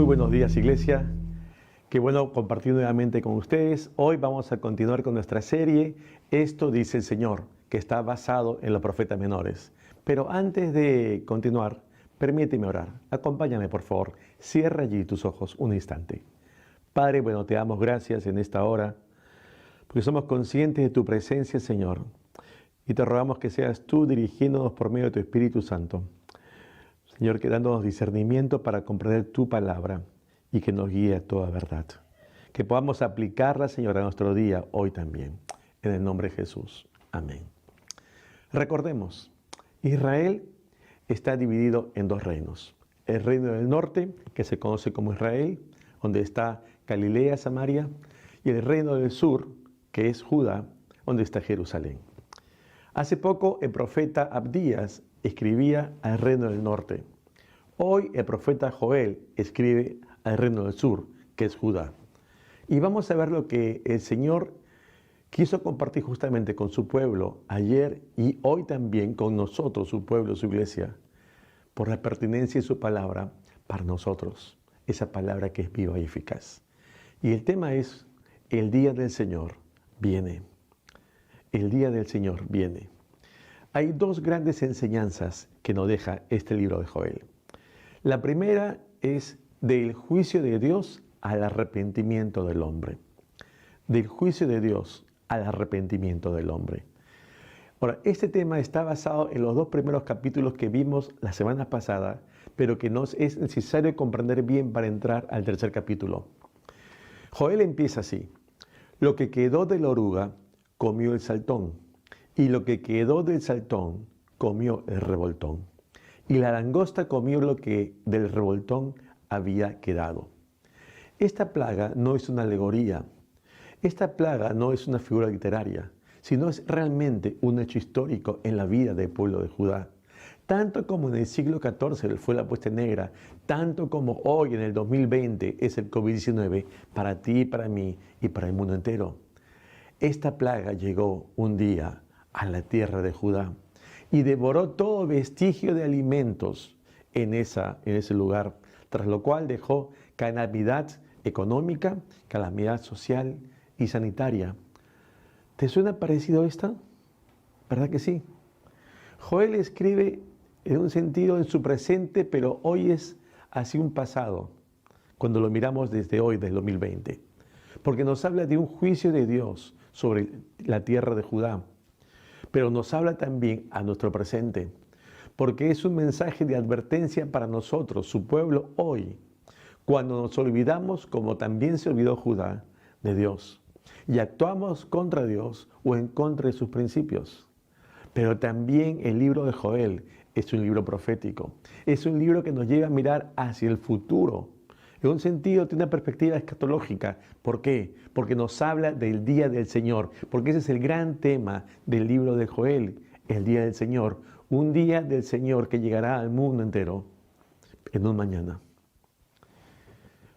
buenos días, iglesia. Qué bueno compartir nuevamente con ustedes. Hoy vamos a continuar con nuestra serie Esto dice el Señor, que está basado en los profetas menores. Pero antes de continuar, permíteme orar. Acompáñame, por favor. Cierra allí tus ojos un instante. Padre, bueno, te damos gracias en esta hora, porque somos conscientes de tu presencia, Señor. Y te rogamos que seas tú dirigiéndonos por medio de tu Espíritu Santo. Señor, que dándonos discernimiento para comprender tu palabra y que nos guíe a toda verdad. Que podamos aplicarla, Señor, a nuestro día hoy también. En el nombre de Jesús. Amén. Recordemos, Israel está dividido en dos reinos. El reino del norte, que se conoce como Israel, donde está Galilea, Samaria, y el reino del sur, que es Judá, donde está Jerusalén. Hace poco el profeta Abdías escribía al reino del norte. Hoy el profeta Joel escribe al reino del sur, que es Judá. Y vamos a ver lo que el Señor quiso compartir justamente con su pueblo ayer y hoy también con nosotros, su pueblo, su iglesia, por la pertinencia de su palabra para nosotros, esa palabra que es viva y eficaz. Y el tema es, el día del Señor viene. El día del Señor viene. Hay dos grandes enseñanzas que nos deja este libro de Joel. La primera es del juicio de Dios al arrepentimiento del hombre. Del juicio de Dios al arrepentimiento del hombre. Ahora, este tema está basado en los dos primeros capítulos que vimos la semana pasada, pero que nos es necesario comprender bien para entrar al tercer capítulo. Joel empieza así: lo que quedó de la oruga comió el saltón, y lo que quedó del saltón comió el revoltón, y la langosta comió lo que del revoltón había quedado. Esta plaga no es una alegoría, esta plaga no es una figura literaria, sino es realmente un hecho histórico en la vida del pueblo de Judá. Tanto como en el siglo XIV fue la peste negra, tanto como hoy en el 2020 es el COVID-19 para ti, para mí y para el mundo entero. Esta plaga llegó un día a la tierra de Judá y devoró todo vestigio de alimentos en ese lugar, tras lo cual dejó calamidad económica, calamidad social y sanitaria. ¿Te suena parecido a esta? ¿Verdad que sí? Joel escribe en un sentido en su presente, pero hoy es así un pasado, cuando lo miramos desde hoy, del 2020. Porque nos habla de un juicio de Dios sobre la tierra de Judá, pero nos habla también a nuestro presente, porque es un mensaje de advertencia para nosotros, su pueblo, hoy, cuando nos olvidamos, como también se olvidó Judá, de Dios, y actuamos contra Dios o en contra de sus principios. Pero también el libro de Joel es un libro profético, es un libro que nos lleva a mirar hacia el futuro. En un sentido, tiene una perspectiva escatológica. ¿Por qué? Porque nos habla del día del Señor, porque ese es el gran tema del libro de Joel, el día del Señor, un día del Señor que llegará al mundo entero en un mañana.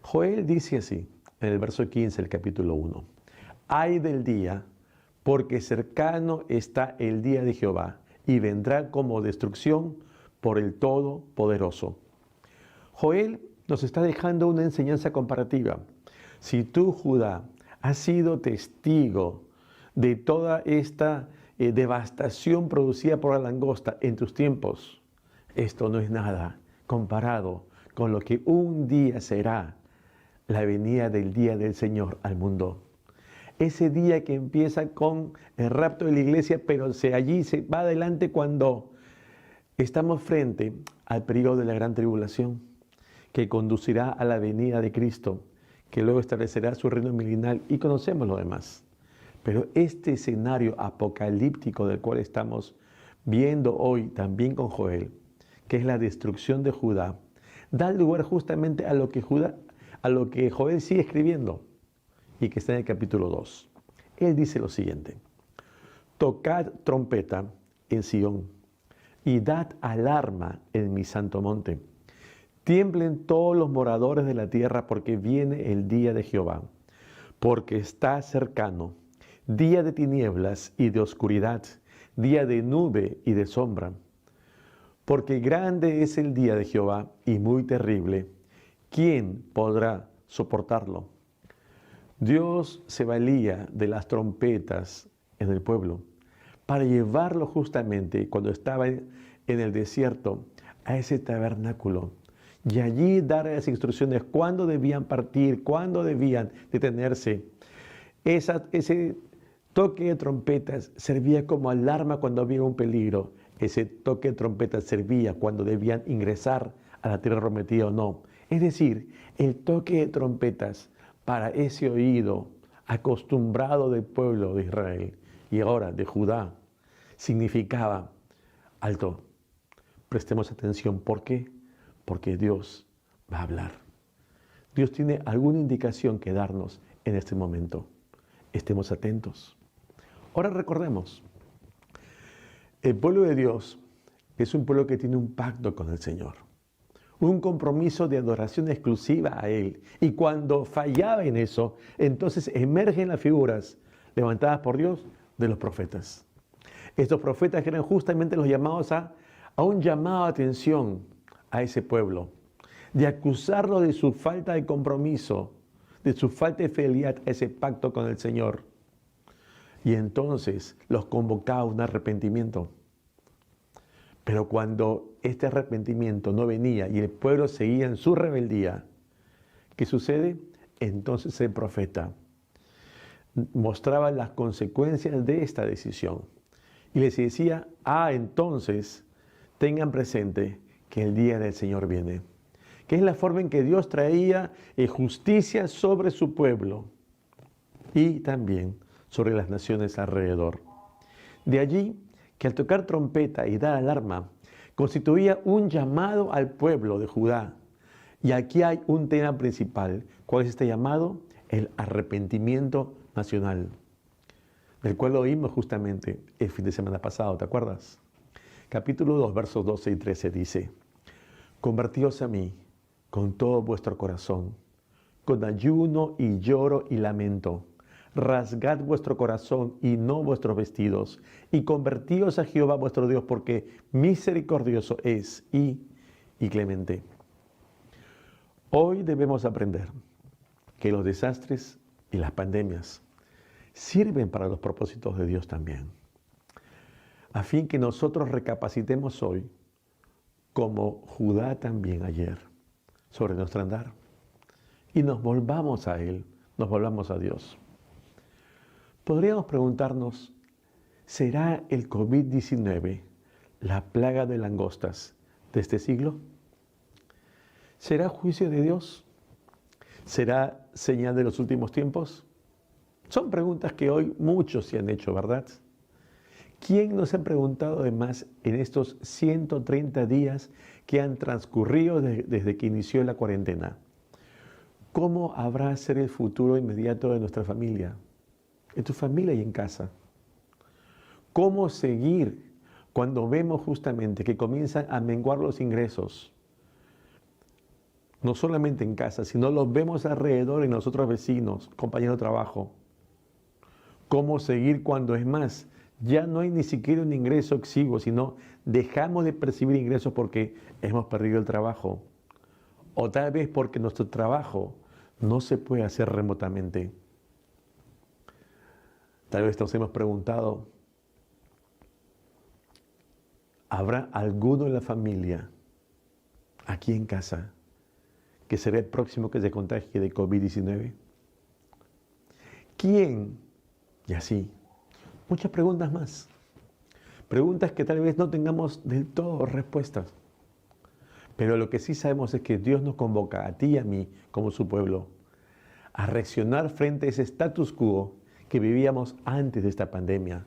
Joel dice así, en el verso 15 del capítulo 1, «Ay del día, porque cercano está el día de Jehová, y vendrá como destrucción por el Todopoderoso». Joel nos está dejando una enseñanza comparativa. Si tú, Judá, has sido testigo de toda esta devastación producida por la langosta en tus tiempos, esto no es nada comparado con lo que un día será la venida del día del Señor al mundo. Ese día que empieza con el rapto de la iglesia, pero allí se va adelante cuando estamos frente al periodo de la gran tribulación, que conducirá a la venida de Cristo, que luego establecerá su reino milenal, y conocemos lo demás. Pero este escenario apocalíptico del cual estamos viendo hoy también con Joel, que es la destrucción de Judá, da lugar justamente a lo que Joel sigue escribiendo y que está en el capítulo 2. Él dice lo siguiente: «Tocad trompeta en Sión y dad alarma en mi santo monte. Tiemblen todos los moradores de la tierra, porque viene el día de Jehová, porque está cercano, día de tinieblas y de oscuridad, día de nube y de sombra. Porque grande es el día de Jehová y muy terrible. ¿quién podrá soportarlo? Dios se valía de las trompetas en el pueblo para llevarlo justamente cuando estaba en el desierto a ese tabernáculo y allí dar las instrucciones cuándo debían partir, cuándo debían detenerse. Ese toque de trompetas servía como alarma cuando había un peligro. Ese toque de trompetas servía cuando debían ingresar a la tierra prometida o no. Es decir, el toque de trompetas para ese oído acostumbrado del pueblo de Israel y ahora de Judá significaba: alto, prestemos atención. ¿Por qué? Porque Dios va a hablar. Dios tiene alguna indicación que darnos en este momento. Estemos atentos. Ahora recordemos, el pueblo de Dios es un pueblo que tiene un pacto con el Señor, un compromiso de adoración exclusiva a Él. Y cuando fallaba en eso, entonces emergen las figuras levantadas por Dios de los profetas. Estos profetas eran justamente los llamados a un llamado de atención a ese pueblo, de acusarlo de su falta de compromiso, de su falta de fidelidad a ese pacto con el Señor. Y entonces los convocaba a un arrepentimiento. Pero cuando este arrepentimiento no venía y el pueblo seguía en su rebeldía, ¿qué sucede? Entonces el profeta mostraba las consecuencias de esta decisión y les decía: entonces tengan presente que el día del Señor viene, que es la forma en que Dios traía justicia sobre su pueblo y también sobre las naciones alrededor. De allí que al tocar trompeta y dar alarma, constituía un llamado al pueblo de Judá. Y aquí hay un tema principal. ¿Cuál es este llamado? El arrepentimiento nacional, del cual lo oímos justamente el fin de semana pasado, ¿te acuerdas? Capítulo 2, versos 12 y 13 dice: convertíos a mí con todo vuestro corazón, con ayuno y lloro y lamento. Rasgad vuestro corazón y no vuestros vestidos, y convertíos a Jehová vuestro Dios, porque misericordioso es y clemente. Hoy debemos aprender que los desastres y las pandemias sirven para los propósitos de Dios también, a fin que nosotros recapacitemos hoy, como Judá también ayer, sobre nuestro andar, y nos volvamos a Él, nos volvamos a Dios. Podríamos preguntarnos: ¿será el COVID-19 la plaga de langostas de este siglo? ¿Será juicio de Dios? ¿Será señal de los últimos tiempos? Son preguntas que hoy muchos se han hecho, ¿verdad? ¿Quién nos ha preguntado además en estos 130 días que han transcurrido desde que inició la cuarentena? ¿Cómo habrá de ser el futuro inmediato de nuestra familia? En tu familia y en casa. ¿Cómo seguir cuando vemos justamente que comienzan a menguar los ingresos? No solamente en casa, sino los vemos alrededor en los otros vecinos, compañeros de trabajo. ¿Cómo seguir cuando, es más, ya no hay ni siquiera un ingreso exiguo, sino dejamos de percibir ingresos porque hemos perdido el trabajo? O tal vez porque nuestro trabajo no se puede hacer remotamente. Tal vez nos hemos preguntado: ¿habrá alguno en la familia, aquí en casa, que será el próximo que se contagie de COVID-19? ¿Quién? Y así, muchas preguntas más. Preguntas que tal vez no tengamos del todo respuestas. Pero lo que sí sabemos es que Dios nos convoca a ti y a mí, como su pueblo, a reaccionar frente a ese status quo que vivíamos antes de esta pandemia.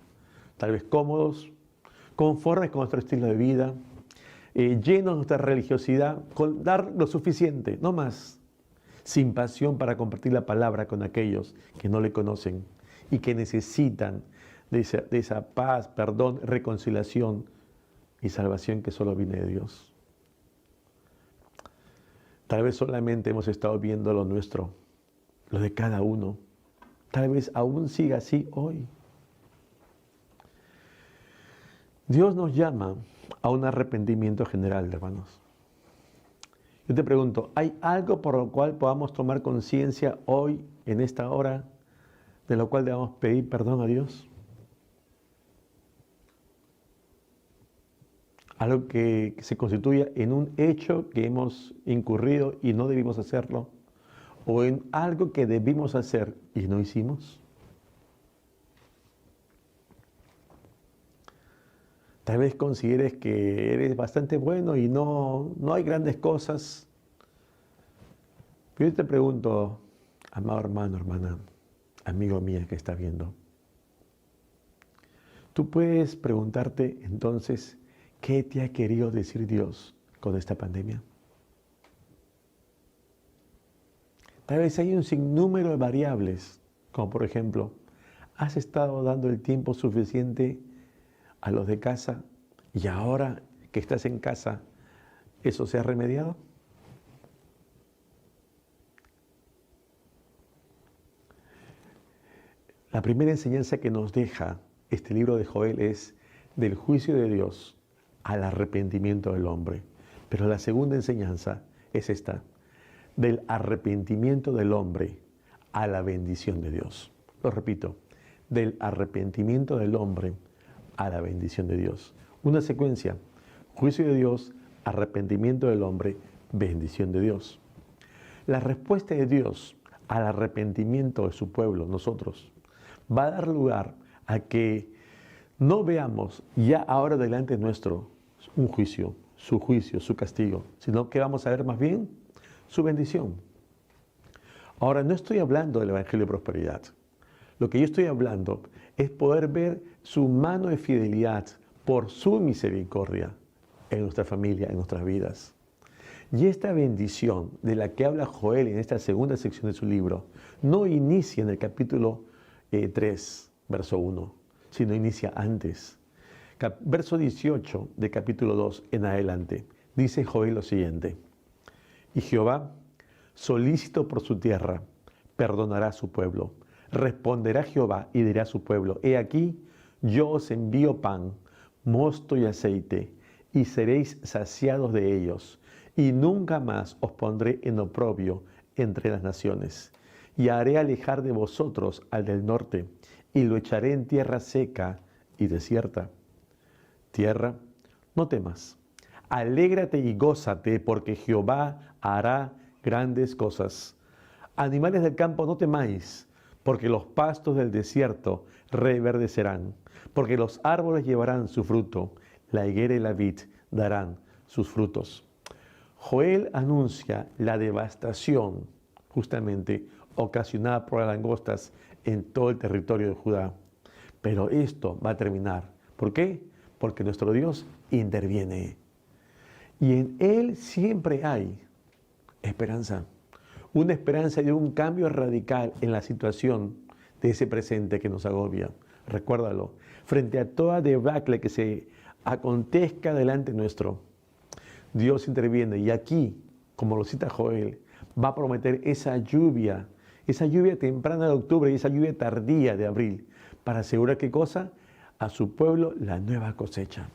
Tal vez cómodos, conformes con nuestro estilo de vida, llenos de nuestra religiosidad, con dar lo suficiente, no más, sin pasión para compartir la palabra con aquellos que no le conocen y que necesitan de esa paz, perdón, reconciliación y salvación que solo viene de Dios. Tal vez solamente hemos estado viendo lo nuestro, lo de cada uno. Tal vez aún siga así hoy. Dios nos llama a un arrepentimiento general, hermanos. Yo te pregunto, ¿hay algo por lo cual podamos tomar conciencia hoy, en esta hora, de lo cual debamos pedir perdón a Dios? Algo que se constituya en un hecho que hemos incurrido y no debimos hacerlo, o en algo que debimos hacer y no hicimos. Tal vez consideres que eres bastante bueno y no hay grandes cosas. Pero yo te pregunto, amado hermano, hermana, amigo mía que está viendo, tú puedes preguntarte entonces, ¿qué te ha querido decir Dios con esta pandemia? Tal vez hay un sinnúmero de variables, como por ejemplo, ¿has estado dando el tiempo suficiente a los de casa y ahora que estás en casa, eso se ha remediado? La primera enseñanza que nos deja este libro de Joel es del juicio de Dios al arrepentimiento del hombre. Pero la segunda enseñanza es esta, del arrepentimiento del hombre a la bendición de Dios. Lo repito, del arrepentimiento del hombre a la bendición de Dios. Una secuencia, juicio de Dios, arrepentimiento del hombre, bendición de Dios. La respuesta de Dios al arrepentimiento de su pueblo, nosotros, va a dar lugar a que no veamos ya ahora delante nuestro un juicio, su castigo, sino que vamos a ver más bien su bendición. Ahora, no estoy hablando del Evangelio de Prosperidad. Lo que yo estoy hablando es poder ver su mano de fidelidad por su misericordia en nuestra familia, en nuestras vidas. Y esta bendición de la que habla Joel en esta segunda sección de su libro, no inicia en el capítulo 3, verso 1, sino inicia antes. Verso 18 de capítulo 2 en adelante, dice Joel lo siguiente: y Jehová, solícito por su tierra, perdonará a su pueblo. Responderá Jehová y dirá a su pueblo: he aquí, yo os envío pan, mosto y aceite, y seréis saciados de ellos, y nunca más os pondré en oprobio entre las naciones. Y haré alejar de vosotros al del norte, y lo echaré en tierra seca y desierta. Tierra, no temas, alégrate y gózate, porque Jehová hará grandes cosas. Animales del campo, no temáis, porque los pastos del desierto reverdecerán, porque los árboles llevarán su fruto, la higuera y la vid darán sus frutos. Joel anuncia la devastación, justamente, ocasionada por las langostas en todo el territorio de Judá. Pero esto va a terminar. ¿Por qué? Porque nuestro Dios interviene. Y en Él siempre hay esperanza. Una esperanza de un cambio radical en la situación de ese presente que nos agobia. Recuérdalo. Frente a toda debacle que se acontezca delante nuestro, Dios interviene. Y aquí, como lo cita Joel, va a prometer esa lluvia temprana de octubre y esa lluvia tardía de abril, para asegurar ¿qué cosa? A su pueblo la nueva cosecha.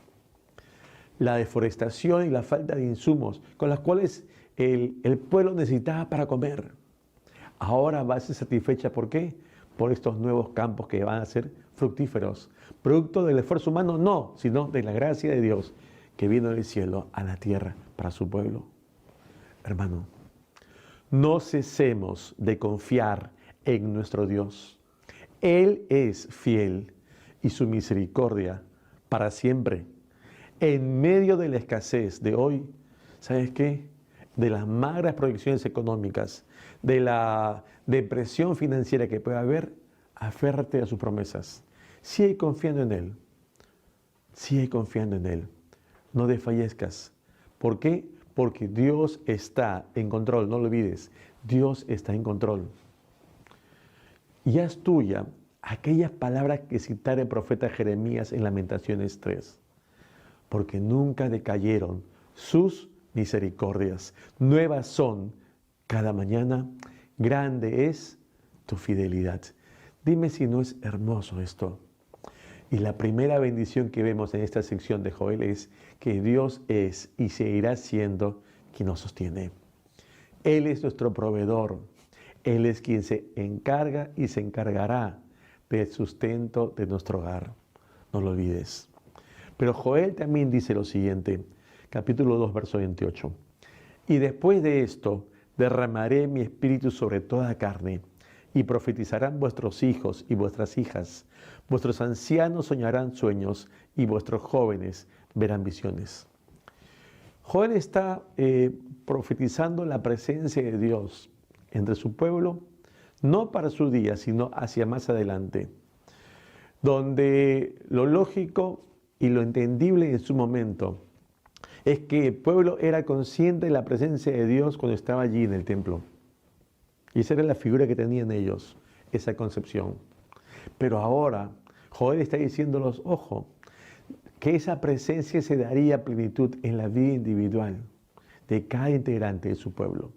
La deforestación y la falta de insumos con las cuales el pueblo necesitaba para comer, ahora va a ser satisfecha. ¿Por qué? Por estos nuevos campos que van a ser fructíferos. Producto del esfuerzo humano, no, sino de la gracia de Dios que vino del cielo a la tierra para su pueblo. Hermano, no cesemos de confiar en nuestro Dios. Él es fiel y su misericordia para siempre. En medio de la escasez de hoy, ¿sabes qué? De las magras proyecciones económicas, de la depresión financiera que pueda haber, aférrate a sus promesas. Sigue confiando en Él. Sigue confiando en Él. No desfallezcas. ¿Por qué? Porque Dios está en control. No lo olvides. Dios está en control. Y haz tuya aquellas palabras que citara el profeta Jeremías en Lamentaciones 3. Porque nunca decayeron sus misericordias. Nuevas son cada mañana. Grande es tu fidelidad. Dime si no es hermoso esto. Y la primera bendición que vemos en esta sección de Joel es que Dios es y seguirá siendo quien nos sostiene. Él es nuestro proveedor. Él es quien se encarga y se encargará del sustento de nuestro hogar. No lo olvides. Pero Joel también dice lo siguiente, capítulo 2, verso 28. Y después de esto, derramaré mi espíritu sobre toda carne, y profetizarán vuestros hijos y vuestras hijas. Vuestros ancianos soñarán sueños, y vuestros jóvenes verán visiones. Joel está profetizando la presencia de Dios entre su pueblo, no para su día, sino hacia más adelante, donde lo lógico y lo entendible en su momento es que el pueblo era consciente de la presencia de Dios cuando estaba allí en el templo. Y esa era la figura que tenían ellos, esa concepción. Pero ahora Joel está diciéndolos, ojo, que esa presencia se daría a plenitud en la vida individual de cada integrante de su pueblo.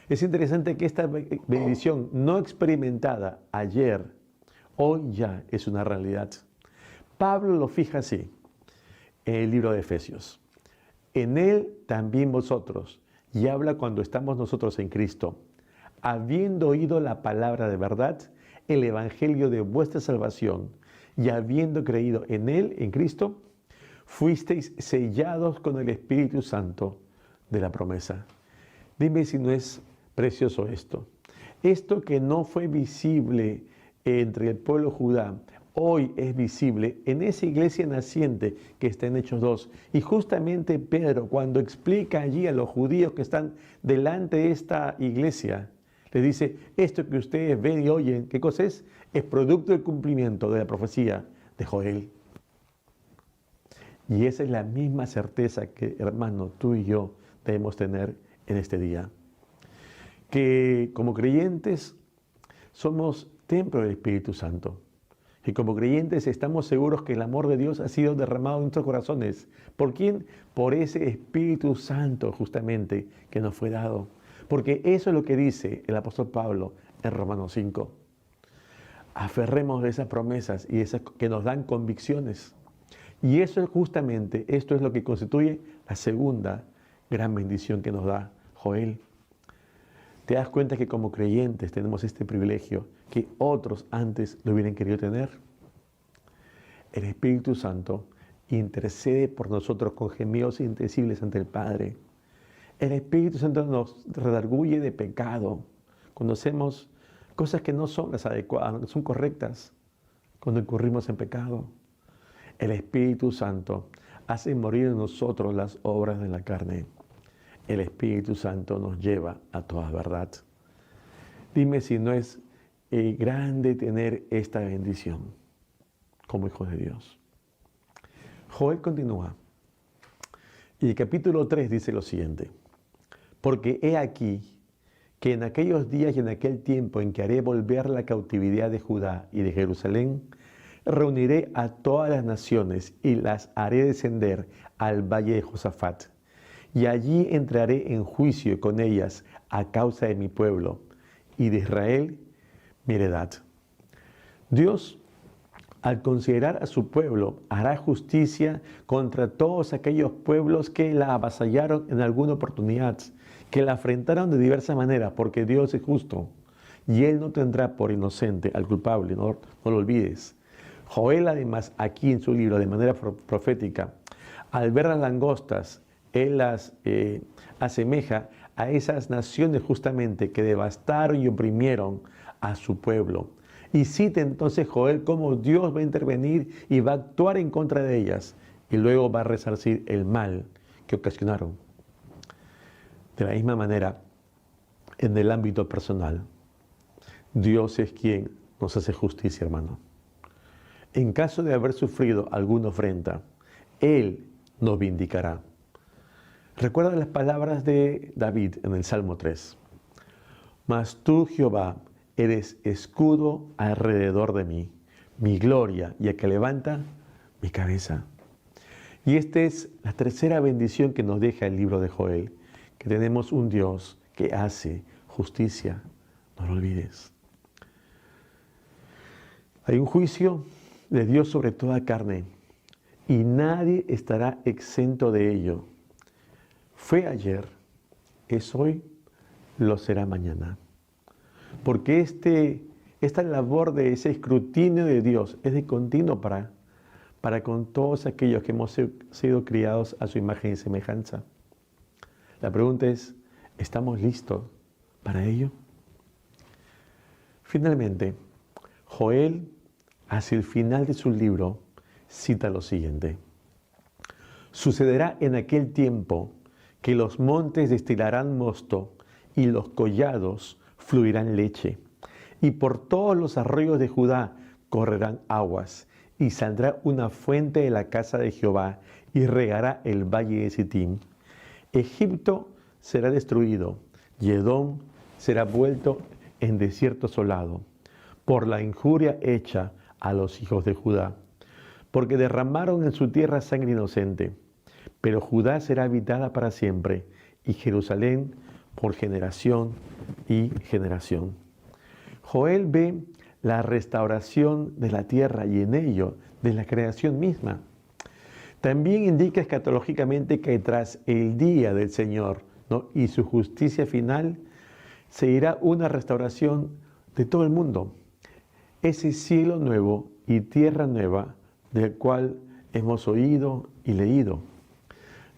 Es interesante que esta bendición no experimentada ayer, hoy ya es una realidad. Pablo lo fija así en el libro de Efesios. En él también vosotros, y habla cuando estamos nosotros en Cristo, habiendo oído la palabra de verdad, el evangelio de vuestra salvación, y habiendo creído en él, en Cristo, fuisteis sellados con el Espíritu Santo de la promesa. Dime si no es precioso esto. Esto que no fue visible entre el pueblo Judá, hoy es visible en esa iglesia naciente que está en Hechos 2. Y justamente Pedro, cuando explica allí a los judíos que están delante de esta iglesia, les dice, esto que ustedes ven y oyen, ¿qué cosa es? Es producto del cumplimiento de la profecía de Joel. Y esa es la misma certeza que, hermano, tú y yo debemos tener en este día. Que como creyentes somos templo del Espíritu Santo. Y como creyentes estamos seguros que el amor de Dios ha sido derramado en nuestros corazones. ¿Por quién? Por ese Espíritu Santo justamente que nos fue dado. Porque eso es lo que dice el apóstol Pablo en Romanos 5. Aferremos de esas promesas y esas que nos dan convicciones. Y eso es justamente, esto es lo que constituye la segunda gran bendición que nos da Joel. ¿Te das cuenta que como creyentes tenemos este privilegio que otros antes lo hubieran querido tener? El Espíritu Santo intercede por nosotros con gemidos indecibles ante el Padre. El Espíritu Santo nos redarguye de pecado. Cuando hacemos cosas que no son las adecuadas, no son correctas, cuando incurrimos en pecado. El Espíritu Santo hace morir en nosotros las obras de la carne. El Espíritu Santo nos lleva a toda verdad. Dime si no es grande tener esta bendición como hijos de Dios. Joel continúa. Y el capítulo 3 dice lo siguiente. Porque he aquí que en aquellos días y en aquel tiempo en que haré volver la cautividad de Judá y de Jerusalén, reuniré a todas las naciones y las haré descender al valle de Josafat. Y allí entraré en juicio con ellas a causa de mi pueblo y de Israel, mi heredad. Dios, al considerar a su pueblo, hará justicia contra todos aquellos pueblos que la avasallaron en alguna oportunidad, que la afrentaron de diversas maneras, porque Dios es justo. Y Él no tendrá por inocente al culpable, no lo olvides. Joel, además, aquí en su libro, de manera profética, al ver las langostas, Él las asemeja a esas naciones justamente que devastaron y oprimieron a su pueblo. Y cita entonces Joel cómo Dios va a intervenir y va a actuar en contra de ellas y luego va a resarcir el mal que ocasionaron. De la misma manera, en el ámbito personal, Dios es quien nos hace justicia, hermano. En caso de haber sufrido alguna afrenta, Él nos vindicará. Recuerda las palabras de David en el Salmo 3. Mas tú, Jehová, eres escudo alrededor de mí, mi gloria y el que levanta mi cabeza. Y esta es la tercera bendición que nos deja el libro de Joel, que tenemos un Dios que hace justicia. No lo olvides. Hay un juicio de Dios sobre toda carne y nadie estará exento de ello. fue ayer, es hoy, lo será mañana. Porque esta labor de ese escrutinio de Dios es de continuo para con todos aquellos que hemos sido criados a su imagen y semejanza. La pregunta es, ¿estamos listos para ello? Finalmente, Joel, hacia el final de su libro, cita lo siguiente. Sucederá en aquel tiempo que los montes destilarán mosto y los collados fluirán leche, y por todos los arroyos de Judá correrán aguas, y saldrá una fuente de la casa de Jehová, y regará el valle de Sittim. Egipto será destruido, y Edom será vuelto en desierto asolado, por la injuria hecha a los hijos de Judá, porque derramaron en su tierra sangre inocente. Pero Judá será habitada para siempre, y Jerusalén por generación y generación. Joel ve la restauración de la tierra y en ello de la creación misma. También indica escatológicamente que tras el día del Señor, ¿no?, y su justicia final, se irá una restauración de todo el mundo. Ese cielo nuevo y tierra nueva del cual hemos oído y leído,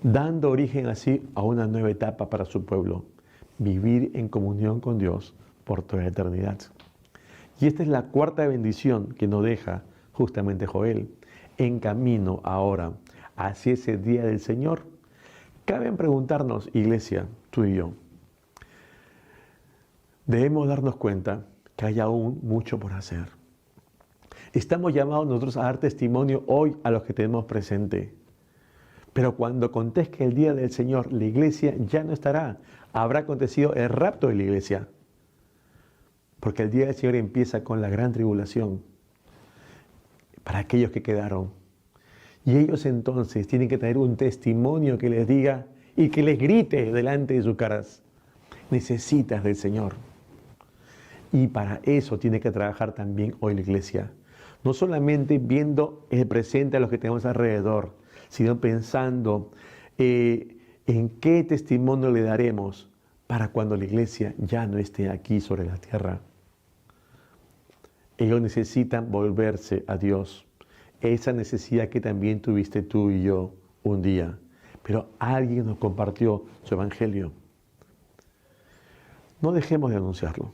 dando origen así a una nueva etapa para su pueblo, vivir en comunión con Dios por toda la eternidad. Y esta es la cuarta bendición que nos deja justamente Joel, en camino ahora hacia ese día del Señor. Cabe preguntarnos, iglesia, tú y yo, debemos darnos cuenta que hay aún mucho por hacer. Estamos llamados nosotros a dar testimonio hoy a los que tenemos presente. Pero cuando acontezca el día del Señor, la iglesia ya no estará. Habrá acontecido el rapto de la iglesia. Porque el día del Señor empieza con la gran tribulación para aquellos que quedaron. Y ellos entonces tienen que tener un testimonio que les diga y que les grite delante de sus caras: necesitas del Señor. Y para eso tiene que trabajar también hoy la iglesia. No solamente viendo el presente a los que tenemos alrededor, sino pensando en qué testimonio le daremos para cuando la iglesia ya no esté aquí sobre la tierra. Ellos necesitan volverse a Dios. Esa necesidad que también tuviste tú y yo un día. Pero alguien nos compartió su evangelio. No dejemos de anunciarlo.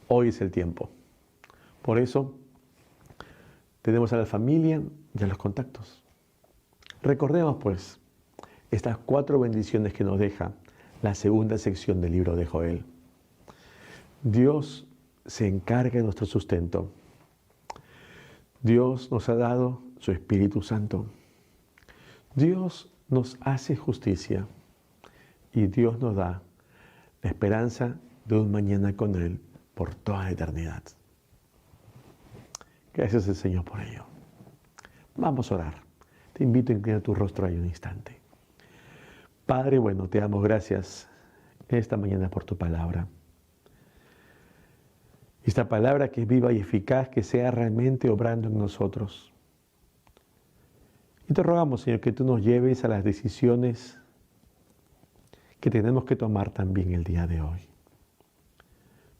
Hoy es el tiempo. Por eso tenemos a la familia y a los contactos. Recordemos pues estas 4 bendiciones que nos deja la segunda sección del libro de Joel. Dios se encarga de nuestro sustento. Dios nos ha dado su Espíritu Santo. Dios nos hace justicia y Dios nos da la esperanza de un mañana con Él por toda la eternidad. Gracias al Señor por ello. Vamos a orar. Te invito a inclinar tu rostro ahí un instante. Padre bueno, te damos gracias esta mañana por tu palabra. Esta palabra que es viva y eficaz, que sea realmente obrando en nosotros. Y te rogamos, Señor, que tú nos lleves a las decisiones que tenemos que tomar también el día de hoy.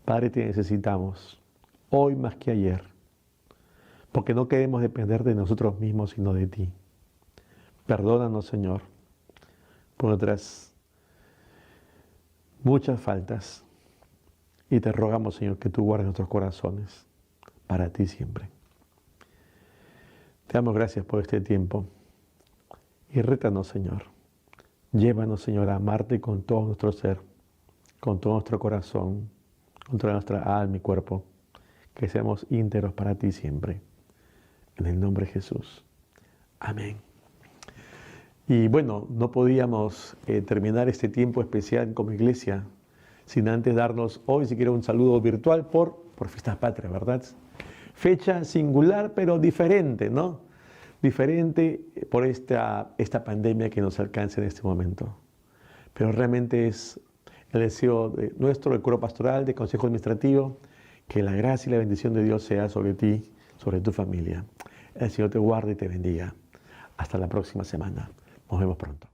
Padre, te necesitamos hoy más que ayer, porque no queremos depender de nosotros mismos, sino de ti. Perdónanos, Señor, por nuestras muchas faltas. Y te rogamos, Señor, que tú guardes nuestros corazones para ti siempre. Te damos gracias por este tiempo. Y rétanos, Señor. Llévanos, Señor, a amarte con todo nuestro ser, con todo nuestro corazón, con toda nuestra alma y cuerpo. Que seamos íntegros para ti siempre. En el nombre de Jesús. Amén. Y bueno, no podíamos terminar este tiempo especial como iglesia sin antes darnos hoy, si quiere, un saludo virtual por Fiestas Patrias, ¿verdad? Fecha singular, pero diferente, ¿no? Diferente por esta pandemia que nos alcanza en este momento. Pero realmente es el deseo de nuestro, del Coro Pastoral, del Consejo Administrativo, que la gracia y la bendición de Dios sea sobre ti, sobre tu familia. El Señor te guarde y te bendiga. Hasta la próxima semana. Nos vemos pronto.